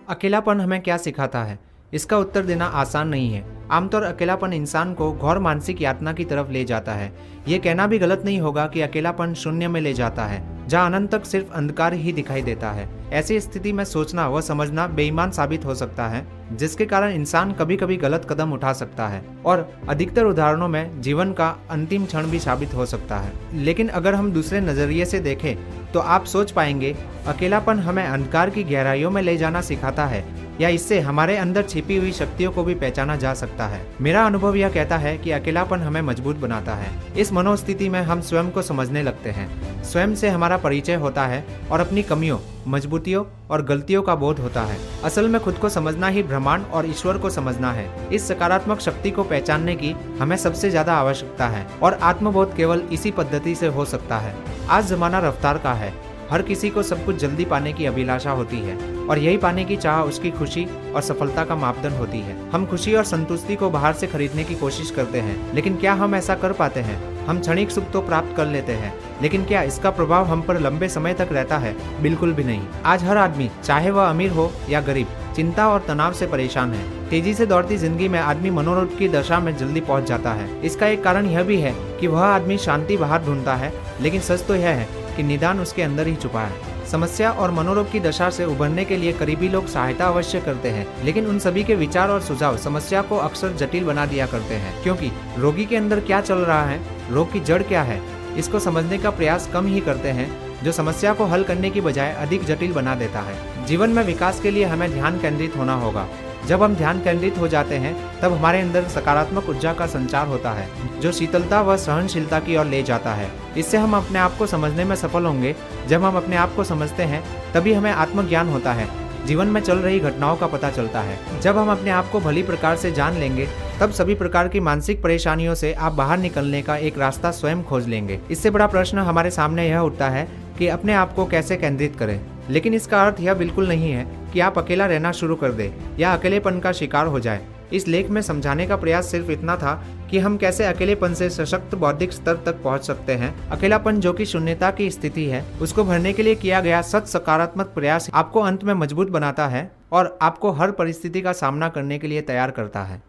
अकेलापन हमें क्या सिखाता है? इसका उत्तर देना आसान नहीं है। आमतौर अकेलापन इंसान को घोर मानसिक यातना की तरफ ले जाता है। ये कहना भी गलत नहीं होगा कि अकेलापन शून्य में ले जाता है, जहाँ अनंत तक सिर्फ अंधकार ही दिखाई देता है। ऐसी स्थिति में सोचना व समझना बेईमान साबित हो सकता है, जिसके कारण इंसान कभी कभी गलत कदम उठा सकता है और अधिकतर उदाहरणों में जीवन का अंतिम क्षण भी साबित हो सकता है। लेकिन अगर हम दूसरे नजरिए से देखें तो आप सोच पाएंगे, अकेलापन हमें अंधकार की गहराइयों में ले जाना सिखाता है या इससे हमारे अंदर छिपी हुई शक्तियों को भी पहचाना जा सकता है। मेरा अनुभव यह कहता है कि अकेलापन हमें मजबूत बनाता है। इस मनोस्थिति में हम स्वयं को समझने लगते हैं, स्वयं से हमारा परिचय होता है और अपनी कमियों, मजबूतियों और गलतियों का बोध होता है। असल में खुद को समझना ही ब्रह्मांड और ईश्वर को समझना है। इस सकारात्मक शक्ति को पहचानने की हमें सबसे ज्यादा आवश्यकता है और आत्मबोध केवल इसी पद्धति से हो सकता है। आज जमाना रफ्तार का है। हर किसी को सब कुछ जल्दी पाने की अभिलाषा होती है और यही पाने की चाह उसकी खुशी और सफलता का मापदंड होती है। हम खुशी और संतुष्टि को बाहर से खरीदने की कोशिश करते हैं, लेकिन क्या हम ऐसा कर पाते हैं? हम क्षणिक सुख तो प्राप्त कर लेते हैं, लेकिन क्या इसका प्रभाव हम पर लंबे समय तक रहता है? बिल्कुल भी नहीं। आज हर आदमी, चाहे वह अमीर हो या गरीब, चिंता और तनाव से परेशान है। तेजी से दौड़ती जिंदगी में आदमी मनोरोग की दशा में जल्दी पहुंच जाता है। इसका एक कारण यह भी है कि वह आदमी शांति बाहर ढूंढता है, लेकिन सच तो यह है कि निदान उसके अंदर ही छुपा है। समस्या और मनोरोग की दशा से उभरने के लिए करीबी लोग सहायता अवश्य करते हैं, लेकिन उन सभी के विचार और सुझाव समस्या को अक्सर जटिल बना दिया करते हैं, क्योंकि रोगी के अंदर क्या चल रहा है, रोग की जड़ क्या है, इसको समझने का प्रयास कम ही करते हैं, जो समस्या को हल करने की बजाय अधिक जटिल बना देता है। जीवन में विकास के लिए हमें ध्यान केंद्रित होना होगा। जब हम ध्यान केंद्रित हो जाते हैं, तब हमारे अंदर सकारात्मक ऊर्जा का संचार होता है, जो शीतलता व सहनशीलता की ओर ले जाता है। इससे हम अपने आप को समझने में सफल होंगे। जब हम अपने आप को समझते हैं, तभी हमें आत्मज्ञान होता है, जीवन में चल रही घटनाओं का पता चलता है। जब हम अपने आप को भली प्रकार से जान लेंगे, तब सभी प्रकार की मानसिक परेशानियों से आप बाहर निकलने का एक रास्ता स्वयं खोज लेंगे। इससे बड़ा प्रश्न हमारे सामने यह उठता है कि अपने आप को कैसे केंद्रित करें। लेकिन इसका अर्थ यह बिल्कुल नहीं है कि आप अकेला रहना शुरू कर दें या अकेलेपन का शिकार हो जाए। इस लेख में समझाने का प्रयास सिर्फ इतना था कि हम कैसे अकेलेपन से सशक्त बौद्धिक स्तर तक पहुंच सकते हैं। अकेलापन, जो कि शून्यता की स्थिति है, उसको भरने के लिए किया गया सकारात्मक प्रयास आपको अंत में मजबूत बनाता है और आपको हर परिस्थिति का सामना करने के लिए तैयार करता है।